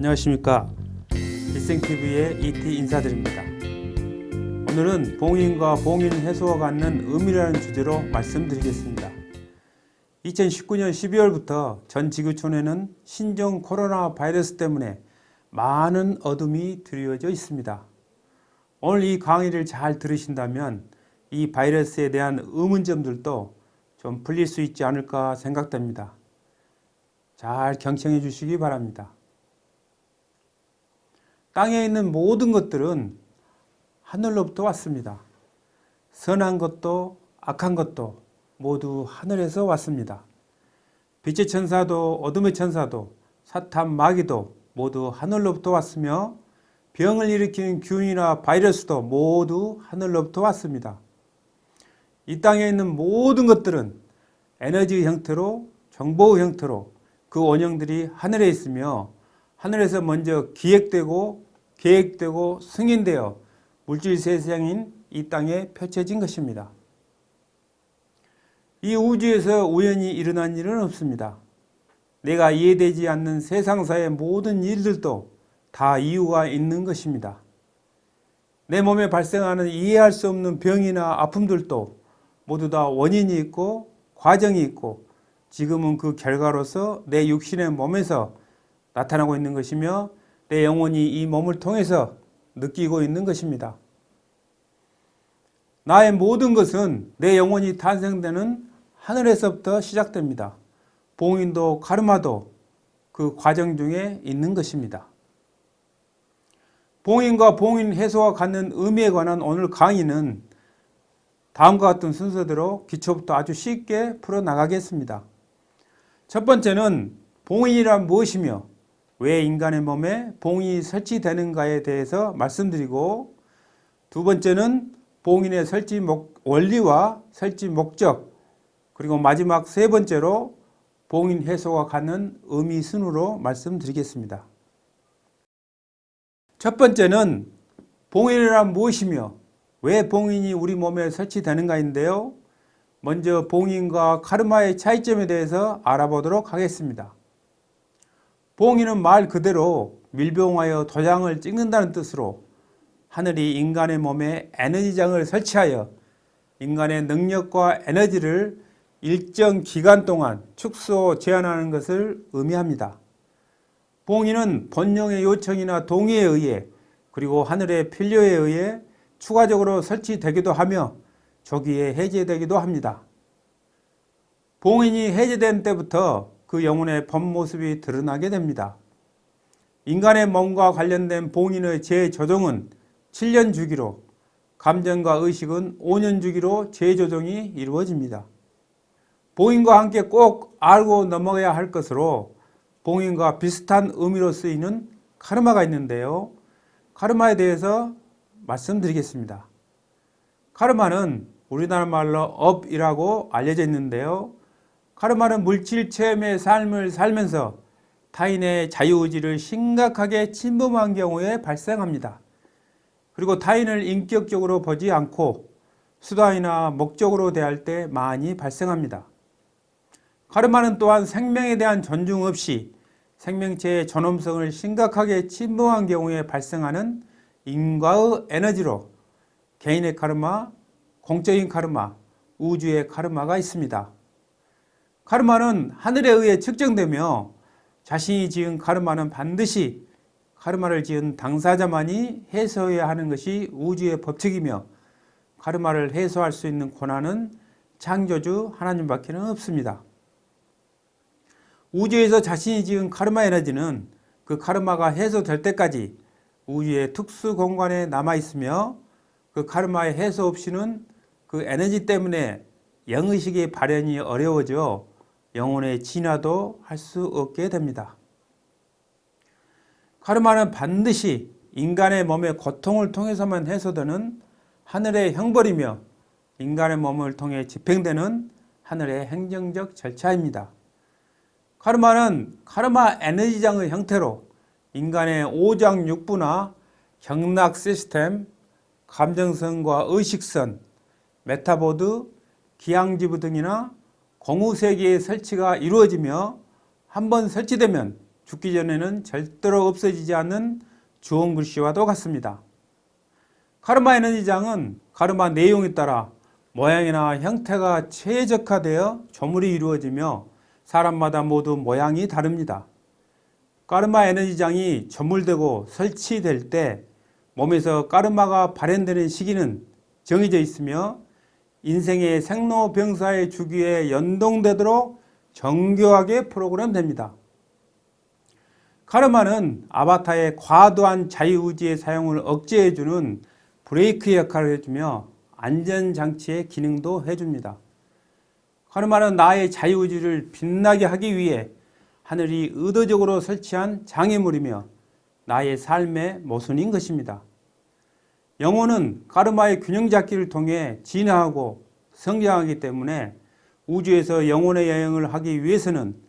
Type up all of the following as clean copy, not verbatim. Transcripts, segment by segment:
안녕하십니까. 일생TV의 ET 인사드립니다. 오늘은 봉인과 봉인 해소가 갖는 의미라는 주제로 말씀드리겠습니다. 2019년 12월부터 전 지구촌에는 신종 코로나 바이러스 때문에 많은 어둠이 드리워져 있습니다. 오늘 이 강의를 잘 들으신다면 이 바이러스에 대한 의문점들도 좀 풀릴 수 있지 않을까 생각됩니다. 잘 경청해 주시기 바랍니다. 땅에 있는 모든 것들은 하늘로부터 왔습니다. 선한 것도 악한 것도 모두 하늘에서 왔습니다. 빛의 천사도 어둠의 천사도 사탄 마귀도 모두 하늘로부터 왔으며 병을 일으키는 균이나 바이러스도 모두 하늘로부터 왔습니다. 이 땅에 있는 모든 것들은 에너지 형태로 정보 형태로 그 원형들이 하늘에 있으며 하늘에서 먼저 기획되고 계획되고 승인되어 물질 세상인 이 땅에 펼쳐진 것입니다. 이 우주에서 우연히 일어난 일은 없습니다. 내가 이해되지 않는 세상사의 모든 일들도 다 이유가 있는 것입니다. 내 몸에 발생하는 이해할 수 없는 병이나 아픔들도 모두 다 원인이 있고 과정이 있고 지금은 그 결과로서 내 육신의 몸에서 나타나고 있는 것이며 내 영혼이 이 몸을 통해서 느끼고 있는 것입니다. 나의 모든 것은 내 영혼이 탄생되는 하늘에서부터 시작됩니다. 봉인도 카르마도 그 과정 중에 있는 것입니다. 봉인과 봉인 해소가 갖는 의미에 관한 오늘 강의는 다음과 같은 순서대로 기초부터 아주 쉽게 풀어나가겠습니다. 첫 번째는 봉인이란 무엇이며 왜 인간의 몸에 봉인이 설치되는가에 대해서 말씀드리고, 두 번째는 봉인의 설치 원리와 설치 목적, 그리고 마지막 세 번째로 봉인 해소가 갖는 의미 순으로 말씀드리겠습니다. 첫 번째는 봉인이란 무엇이며 왜 봉인이 우리 몸에 설치되는가인데요. 먼저 봉인과 카르마의 차이점에 대해서 알아보도록 하겠습니다. 봉인은 말 그대로 밀봉하여 도장을 찍는다는 뜻으로 하늘이 인간의 몸에 에너지장을 설치하여 인간의 능력과 에너지를 일정 기간 동안 축소 제한하는 것을 의미합니다. 봉인은 본령의 요청이나 동의에 의해 그리고 하늘의 필요에 의해 추가적으로 설치되기도 하며 조기에 해제되기도 합니다. 봉인이 해제된 때부터 그 영혼의 본 모습이 드러나게 됩니다. 인간의 몸과 관련된 봉인의 재조정은 7년 주기로, 감정과 의식은 5년 주기로 재조정이 이루어집니다. 봉인과 함께 꼭 알고 넘어가야 할 것으로 봉인과 비슷한 의미로 쓰이는 카르마가 있는데요. 카르마에 대해서 말씀드리겠습니다. 카르마는 우리나라 말로 업이라고 알려져 있는데요. 카르마는 물질 체험의 삶을 살면서 타인의 자유의지를 심각하게 침범한 경우에 발생합니다. 그리고 타인을 인격적으로 보지 않고 수단이나 목적으로 대할 때 많이 발생합니다. 카르마는 또한 생명에 대한 존중 없이 생명체의 존엄성을 심각하게 침범한 경우에 발생하는 인과의 에너지로 개인의 카르마, 공적인 카르마, 우주의 카르마가 있습니다. 카르마는 하늘에 의해 측정되며 자신이 지은 카르마는 반드시 카르마를 지은 당사자만이 해소해야 하는 것이 우주의 법칙이며 카르마를 해소할 수 있는 권한은 창조주 하나님밖에 없습니다. 우주에서 자신이 지은 카르마 에너지는 그 카르마가 해소될 때까지 우주의 특수 공간에 남아있으며 그 카르마의 해소 없이는 그 에너지 때문에 영의식의 발현이 어려워져 영혼의 진화도 할 수 없게 됩니다. 카르마는 반드시 인간의 몸의 고통을 통해서만 해소되는 하늘의 형벌이며 인간의 몸을 통해 집행되는 하늘의 행정적 절차입니다. 카르마는 카르마 에너지장의 형태로 인간의 오장육부나 경락 시스템, 감정선과 의식선, 메타보드, 기항지부 등이나 공후세계의 설치가 이루어지며 한번 설치되면 죽기 전에는 절대로 없어지지 않는 주홍 글씨와도 같습니다. 카르마 에너지장은 카르마 내용에 따라 모양이나 형태가 최적화되어 조물이 이루어지며 사람마다 모두 모양이 다릅니다. 카르마 에너지장이 조물되고 설치될 때 몸에서 카르마가 발현되는 시기는 정해져 있으며 인생의 생로병사의 주기에 연동되도록 정교하게 프로그램됩니다. 카르마는 아바타의 과도한 자유의지의 사용을 억제해주는 브레이크 역할을 해주며 안전장치의 기능도 해줍니다. 카르마는 나의 자유의지를 빛나게 하기 위해 하늘이 의도적으로 설치한 장애물이며 나의 삶의 모순인 것입니다. 영혼은 카르마의 균형잡기를 통해 진화하고 성장하기 때문에 우주에서 영혼의 여행을 하기 위해서는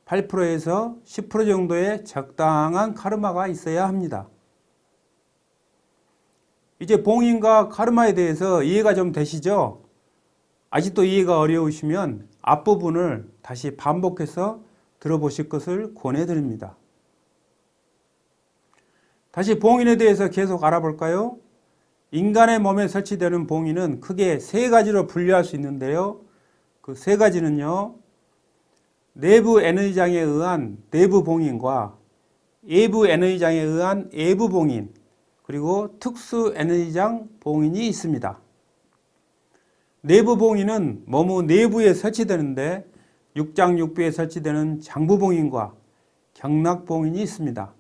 8%에서 10% 정도의 적당한 카르마가 있어야 합니다. 이제 봉인과 카르마에 대해서 이해가 좀 되시죠? 아직도 이해가 어려우시면 앞부분을 다시 반복해서 들어보실 것을 권해드립니다. 다시 봉인에 대해서 계속 알아볼까요? 인간의 몸에 설치되는 봉인은 크게 세 가지로 분류할 수 있는데요. 그 세 가지는요, 내부 에너지장에 의한 내부 봉인과 외부 에너지장에 의한 외부 봉인, 그리고 특수 에너지장 봉인이 있습니다. 내부 봉인은 몸의 내부에 설치되는데 육장육부에 설치되는 장부 봉인과 경락 봉인이 있습니다.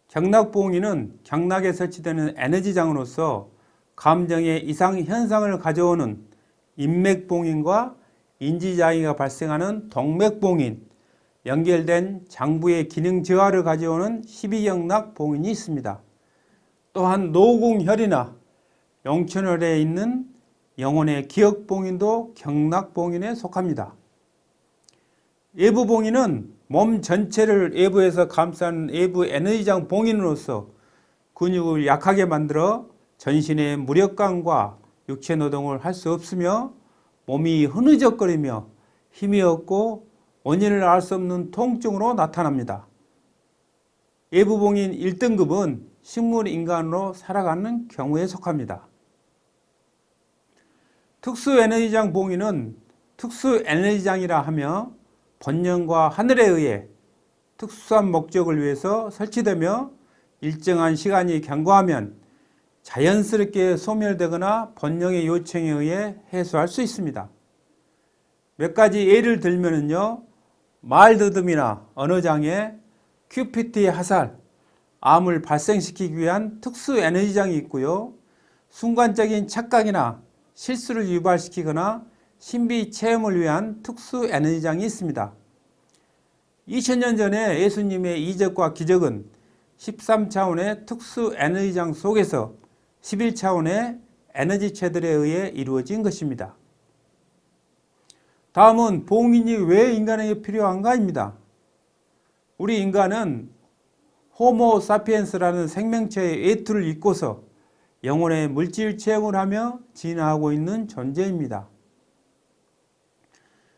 경락 봉인은 경락에 설치되는 에너지장으로서 감정의 이상 현상을 가져오는 인맥 봉인과 인지장애가 발생하는 동맥 봉인, 연결된 장부의 기능 저하를 가져오는 12경락 봉인이 있습니다. 또한 노궁혈이나 용천혈에 있는 영혼의 기억 봉인도 경락 봉인에 속합니다. 외부 봉인은 몸 전체를 외부에서 감싸는 외부 에너지장 봉인으로서 근육을 약하게 만들어 전신의 무력감과 육체 노동을 할 수 없으며 몸이 흐느적거리며 힘이 없고 원인을 알 수 없는 통증으로 나타납니다. 외부 봉인 1등급은 식물인간으로 살아가는 경우에 속합니다. 특수에너지장 봉인은 특수에너지장이라 하며 본능과 하늘에 의해 특수한 목적을 위해서 설치되며 일정한 시간이 경과하면 자연스럽게 소멸되거나 본능의 요청에 의해 해소할 수 있습니다. 몇 가지 예를 들면요, 말더듬이나 언어장애, 큐피티 화살, 암을 발생시키기 위한 특수 에너지장이 있고요, 순간적인 착각이나 실수를 유발시키거나 신비 체험을 위한 특수 에너지장이 있습니다. 2000년 전에 예수님의 이적과 기적은 13차원의 특수 에너지장 속에서 11차원의 에너지체들에 의해 이루어진 것입니다. 다음은 봉인이 왜 인간에게 필요한가입니다. 우리 인간은 호모 사피엔스라는 생명체의 외투를 입고서 영혼의 물질 체험을 하며 진화하고 있는 존재입니다.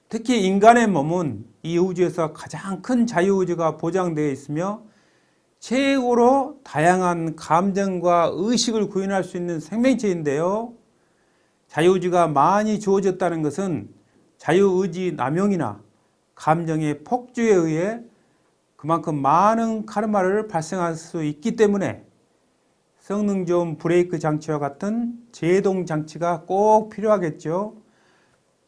특히 인간의 몸은 이 우주에서 가장 큰 자유의지가 보장되어 있으며 최고로 다양한 감정과 의식을 구현할 수 있는 생명체인데요. 자유의지가 많이 주어졌다는 것은 자유의지 남용이나 감정의 폭주에 의해 그만큼 많은 카르마를 발생할 수 있기 때문에 성능 좋은 브레이크 장치와 같은 제동 장치가 꼭 필요하겠죠.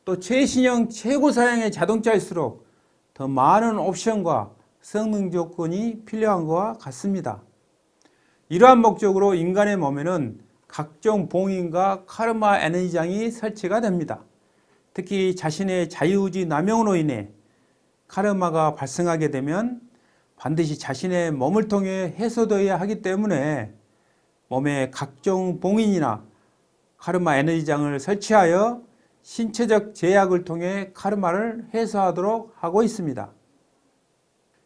또 최신형 최고 사양의 자동차일수록 더 많은 옵션과 성능 조건이 필요한 것과 같습니다. 이러한 목적으로 인간의 몸에는 각종 봉인과 카르마 에너지장이 설치가 됩니다. 특히 자신의 자유의지 남용으로 인해 카르마가 발생하게 되면 반드시 자신의 몸을 통해 해소되어야 하기 때문에 몸에 각종 봉인이나 카르마 에너지장을 설치하여 신체적 제약을 통해 카르마를 해소하도록 하고 있습니다.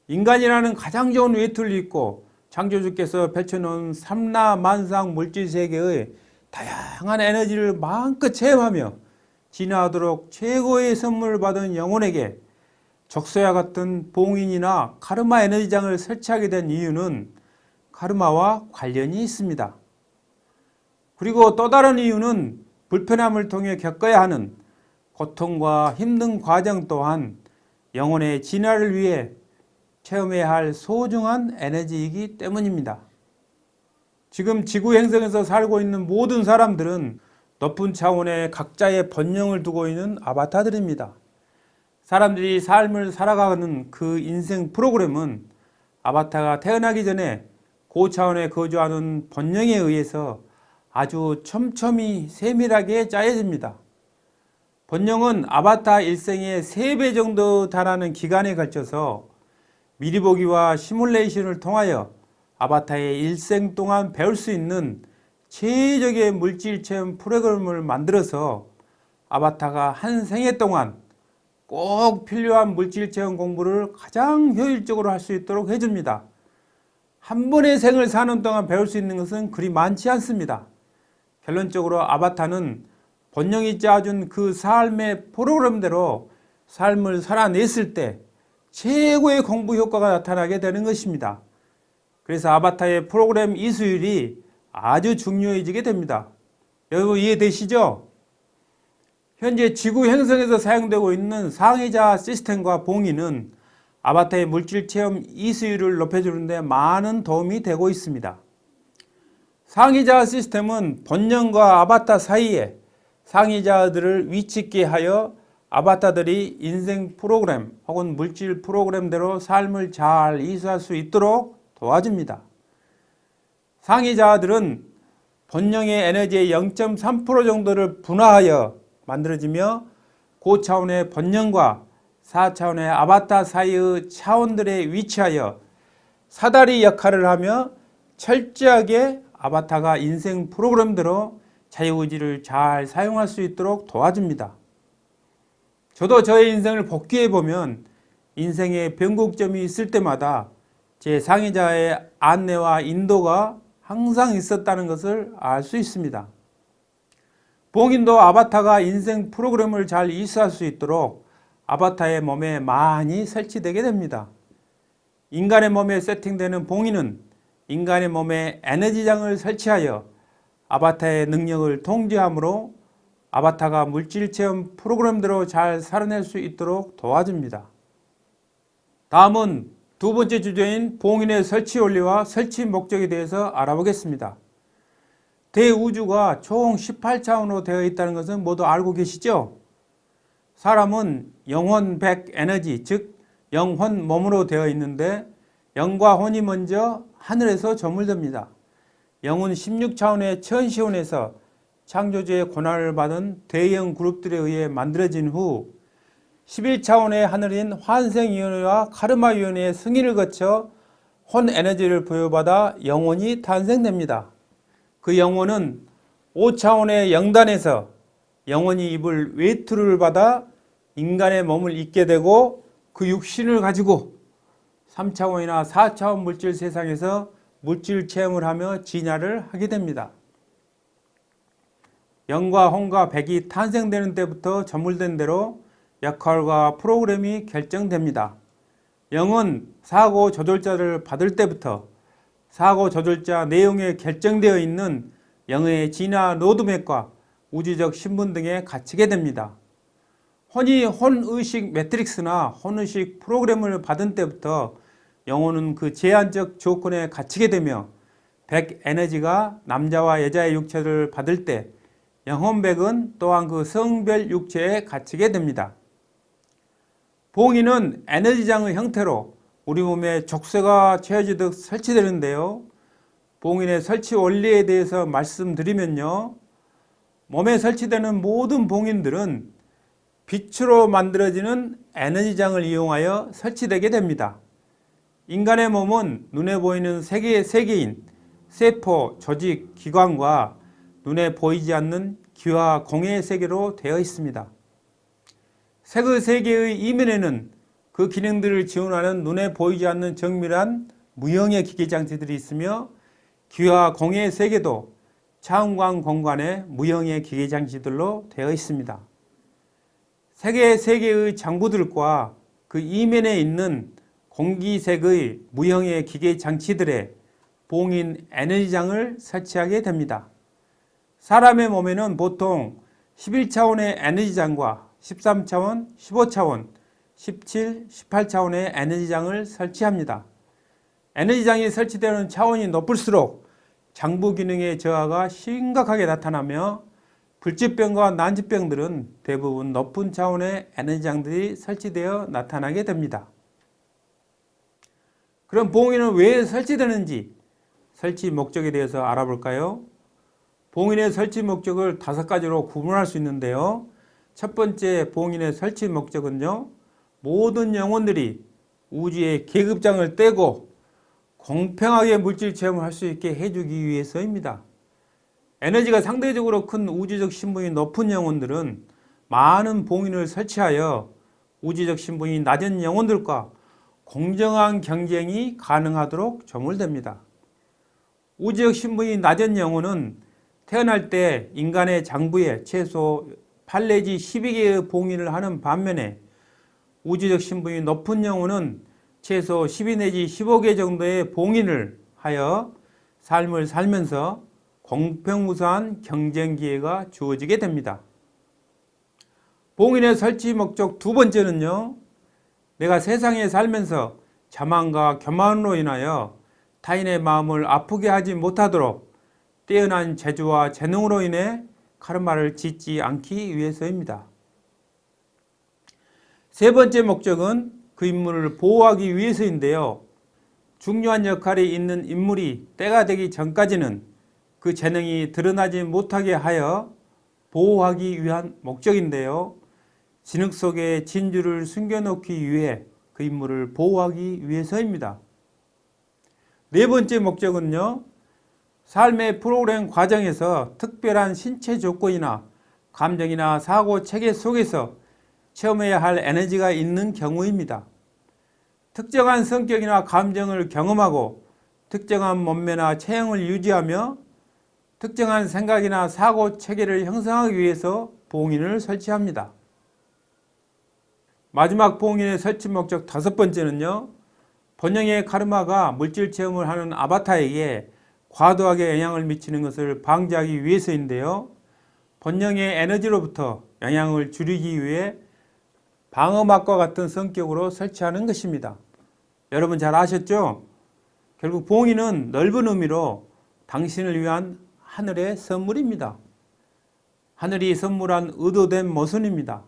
인간이라는 가장 좋은 외투를 입고 창조주께서 펼쳐놓은 삼라만상 물질세계의 다양한 에너지를 마음껏 체험하며 진화하도록 최고의 선물을 받은 영혼에게 적소와 같은 봉인이나 카르마 에너지장을 설치하게 된 이유는 카르마와 관련이 있습니다. 그리고 또 다른 이유는 불편함을 통해 겪어야 하는 고통과 힘든 과정 또한 영혼의 진화를 위해 체험해야 할 소중한 에너지이기 때문입니다. 지금 지구 행성에서 살고 있는 모든 사람들은 높은 차원의 각자의 본령을 두고 있는 아바타들입니다. 사람들이 삶을 살아가는 그 인생 프로그램은 아바타가 태어나기 전에 고차원에 거주하는 본령에 의해서 아주 촘촘히 세밀하게 짜여집니다. 본령은 아바타 일생의 3배 정도 달하는 기간에 걸쳐서 미리 보기와 시뮬레이션을 통하여 아바타의 일생 동안 배울 수 있는 최적의 물질 체험 프로그램을 만들어서 아바타가 한 생애 동안 꼭 필요한 물질 체험 공부를 가장 효율적으로 할 수 있도록 해줍니다. 한 번의 생을 사는 동안 배울 수 있는 것은 그리 많지 않습니다. 결론적으로 아바타는 본령이 짜준 그 삶의 프로그램대로 삶을 살아냈을 때 최고의 공부 효과가 나타나게 되는 것입니다. 그래서 아바타의 프로그램 이수율이 아주 중요해지게 됩니다. 여러분 이해되시죠? 현재 지구 행성에서 사용되고 있는 상위자 시스템과 봉인은 아바타의 물질 체험 이수율을 높여주는 데 많은 도움이 되고 있습니다. 상위자 시스템은 본령과 아바타 사이에 상위자들을 위치 있게 하여 아바타들이 인생 프로그램 혹은 물질 프로그램대로 삶을 잘 이수할 수 있도록 도와줍니다. 상위자들은 본령의 에너지의 0.3% 정도를 분화하여 만들어지며 고차원의 본령과 4차원의 아바타 사이의 차원들에 위치하여 사다리 역할을 하며 철저하게 아바타가 인생 프로그램대로 자유의지를 잘 사용할 수 있도록 도와줍니다. 저도 저의 인생을 복귀해 보면 인생의 변곡점이 있을 때마다 제 상위자의 안내와 인도가 항상 있었다는 것을 알 수 있습니다. 봉인도 아바타가 인생 프로그램을 잘 이수할 수 있도록 아바타의 몸에 많이 설치되게 됩니다. 인간의 몸에 세팅되는 봉인은 인간의 몸에 에너지장을 설치하여 아바타의 능력을 통제하므로 아바타가 물질체험 프로그램대로 잘 살아낼 수 있도록 도와줍니다. 다음은 두 번째 주제인 봉인의 설치 원리와 설치 목적에 대해서 알아보겠습니다. 대우주가 총 18차원으로 되어 있다는 것은 모두 알고 계시죠? 사람은 영혼 백 에너지, 즉 영혼 몸으로 되어 있는데 영과 혼이 먼저 하늘에서 저물듭니다. 영은 16차원의 천시원에서 창조주의 고난을 받은 대형 그룹들에 의해 만들어진 후 11차원의 하늘인 환생위원회와 카르마위원회의 승인을 거쳐 혼 에너지를 부여받아 영혼이 탄생됩니다. 그 영혼은 5차원의 영단에서 영혼이 입을 외투를 받아 인간의 몸을 입게 되고 그 육신을 가지고 3차원이나 4차원 물질 세상에서 물질 체험을 하며 진화를 하게 됩니다. 영과 혼과 백이 탄생되는 때부터 저물된 대로 역할과 프로그램이 결정됩니다. 영은 사고 조절자를 받을 때부터 사고 조절자 내용에 결정되어 있는 영의 진화 로드맵과 우주적 신분 등에 갇히게 됩니다. 혼이 혼의식 매트릭스나 혼의식 프로그램을 받은 때부터 영혼은 그 제한적 조건에 갇히게 되며 백 에너지가 남자와 여자의 육체를 받을 때 영혼백은 또한 그 성별 육체에 갇히게 됩니다. 봉인은 에너지장의 형태로 우리 몸에 족쇄가 채워지듯 설치되는데요. 봉인의 설치 원리에 대해서 말씀드리면요. 몸에 설치되는 모든 봉인들은 빛으로 만들어지는 에너지장을 이용하여 설치되게 됩니다. 인간의 몸은 눈에 보이는 세 개의 세계인, 세포, 조직, 기관과 눈에 보이지 않는 기와 공의 세계로 되어 있습니다. 그 세계의 이면에는 그 기능들을 지원하는 눈에 보이지 않는 정밀한 무형의 기계장치들이 있으며 기와 공의 세계도 차원광 공간의 무형의 기계장치들로 되어 있습니다. 세 개의 장부들과 그 이면에 있는 공기색의 무형의 기계 장치들에 봉인 에너지장을 설치하게 됩니다. 사람의 몸에는 보통 11차원의 에너지장과 13차원, 15차원, 17, 18차원의 에너지장을 설치합니다. 에너지장이 설치되는 차원이 높을수록 장부 기능의 저하가 심각하게 나타나며 불치병과 난치병들은 대부분 높은 차원의 에너지장들이 설치되어 나타나게 됩니다. 그럼 봉인은 왜 설치되는지 설치 목적에 대해서 알아볼까요? 봉인의 설치 목적을 5가지로 구분할 수 있는데요. 첫 번째 봉인의 설치 목적은요, 모든 영혼들이 우주의 계급장을 떼고 공평하게 물질 체험을 할 수 있게 해주기 위해서입니다. 에너지가 상대적으로 큰 우주적 신분이 높은 영혼들은 많은 봉인을 설치하여 우주적 신분이 낮은 영혼들과 공정한 경쟁이 가능하도록 조물됩니다. 우주적 신분이 낮은 영혼은 태어날 때 인간의 장부에 최소 8 내지 12개의 봉인을 하는 반면에 우주적 신분이 높은 영혼은 최소 12 내지 15개 정도의 봉인을 하여 삶을 살면서 공평무사한 경쟁 기회가 주어지게 됩니다. 봉인의 설치 목적 두 번째는요, 내가 세상에 살면서 자만과 교만으로 인하여 타인의 마음을 아프게 하지 못하도록 뛰어난 재주와 재능으로 인해 카르마를 짓지 않기 위해서입니다. 세 번째 목적은 그 인물을 보호하기 위해서인데요. 중요한 역할에 있는 인물이 때가 되기 전까지는 그 재능이 드러나지 못하게 하여 보호하기 위한 목적인데요. 진흙 속에 진주를 숨겨놓기 위해 그 인물을 보호하기 위해서입니다. 네 번째 목적은요, 삶의 프로그램 과정에서 특별한 신체 조건이나 감정이나 사고 체계 속에서 체험해야 할 에너지가 있는 경우입니다. 특정한 성격이나 감정을 경험하고 특정한 몸매나 체형을 유지하며 특정한 생각이나 사고 체계를 형성하기 위해서 봉인을 설치합니다. 마지막 봉인의 설치 목적 5번째는요, 본영의 카르마가 물질 체험을 하는 아바타에게 과도하게 영향을 미치는 것을 방지하기 위해서인데요. 본영의 에너지로부터 영향을 줄이기 위해 방어막과 같은 성격으로 설치하는 것입니다. 여러분 잘 아셨죠? 결국 봉인은 넓은 의미로 당신을 위한 하늘의 선물입니다. 하늘이 선물한 의도된 모순입니다.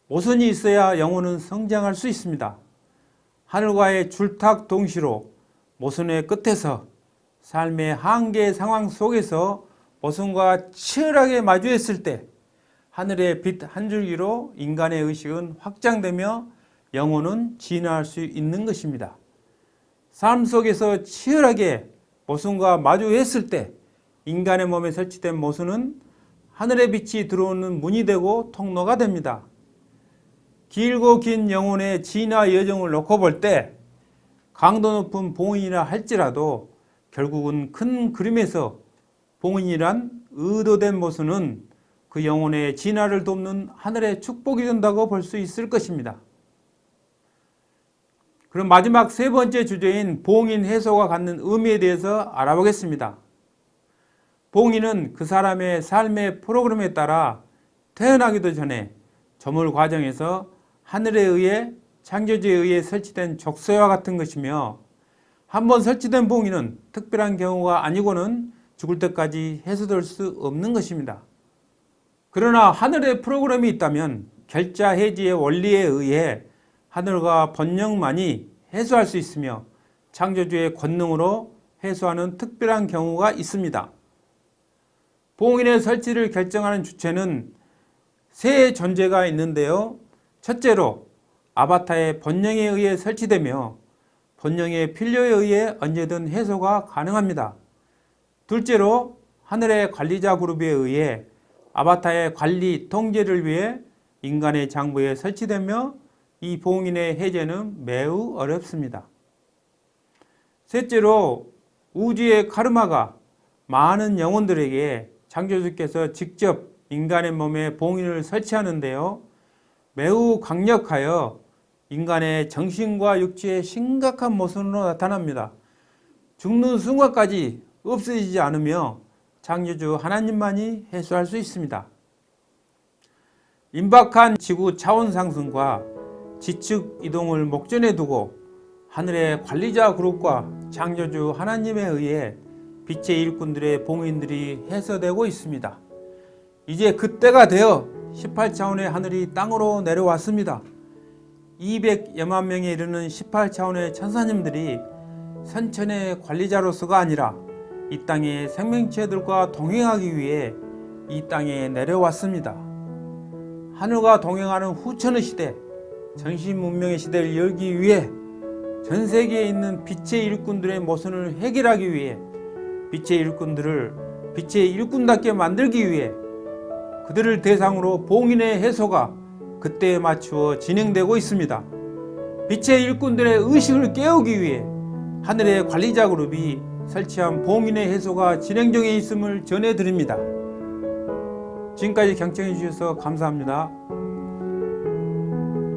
모순이 있어야 영혼은 성장할 수 있습니다. 하늘과의 줄탁 동시로 모순의 끝에서 삶의 한계 상황 속에서 모순과 치열하게 마주했을 때 하늘의 빛 한 줄기로 인간의 의식은 확장되며 영혼은 진화할 수 있는 것입니다. 삶 속에서 치열하게 모순과 마주했을 때 인간의 몸에 설치된 모순은 하늘의 빛이 들어오는 문이 되고 통로가 됩니다. 길고 긴 영혼의 진화 여정을 놓고 볼 때 강도 높은 봉인이라 할지라도 결국은 큰 그림에서 봉인이란 의도된 모순은 그 영혼의 진화를 돕는 하늘의 축복이 된다고 볼 수 있을 것입니다. 그럼 마지막 세 번째 주제인 봉인 해소가 갖는 의미에 대해서 알아보겠습니다. 봉인은 그 사람의 삶의 프로그램에 따라 태어나기도 전에 조물 과정에서 하늘에 의해 창조주에 의해 설치된 족쇄와 같은 것이며, 한번 설치된 봉인은 특별한 경우가 아니고는 죽을 때까지 해소될 수 없는 것입니다. 그러나 하늘의 프로그램이 있다면 결자 해지의 원리에 의해 하늘과 번영만이 해소할 수 있으며 창조주의 권능으로 해소하는 특별한 경우가 있습니다. 봉인의 설치를 결정하는 주체는 세 존재가 있는데요. 첫째로 아바타의 본령에 의해 설치되며 본령의 필요에 의해 언제든 해소가 가능합니다. 둘째로 하늘의 관리자 그룹에 의해 아바타의 관리 통제를 위해 인간의 장부에 설치되며 이 봉인의 해제는 매우 어렵습니다. 셋째로 우주의 카르마가 많은 영혼들에게 창조주께서 직접 인간의 몸에 봉인을 설치하는데요. 매우 강력하여 인간의 정신과 육체의 심각한 모순으로 나타납니다. 죽는 순간까지 없어지지 않으며 창조주 하나님만이 해소할 수 있습니다. 임박한 지구 차원 상승과 지축 이동을 목전에 두고 하늘의 관리자 그룹과 창조주 하나님에 의해 빛의 일꾼들의 봉인들이 해소되고 있습니다. 이제 그때가 되어 18차원의 하늘이 땅으로 내려왔습니다. 200여만 명에 이르는 18차원의 천사님들이 선천의 관리자로서가 아니라 이 땅의 생명체들과 동행하기 위해 이 땅에 내려왔습니다. 하늘과 동행하는 후천의 시대, 전신문명의 시대를 열기 위해 전 세계에 있는 빛의 일꾼들의 모순을 해결하기 위해 빛의 일꾼들을 빛의 일꾼답게 만들기 위해 그들을 대상으로 봉인의 해소가 그때에 맞추어 진행되고 있습니다. 빛의 일꾼들의 의식을 깨우기 위해 하늘의 관리자 그룹이 설치한 봉인의 해소가 진행 중에 있음을 전해드립니다. 지금까지 경청해 주셔서 감사합니다.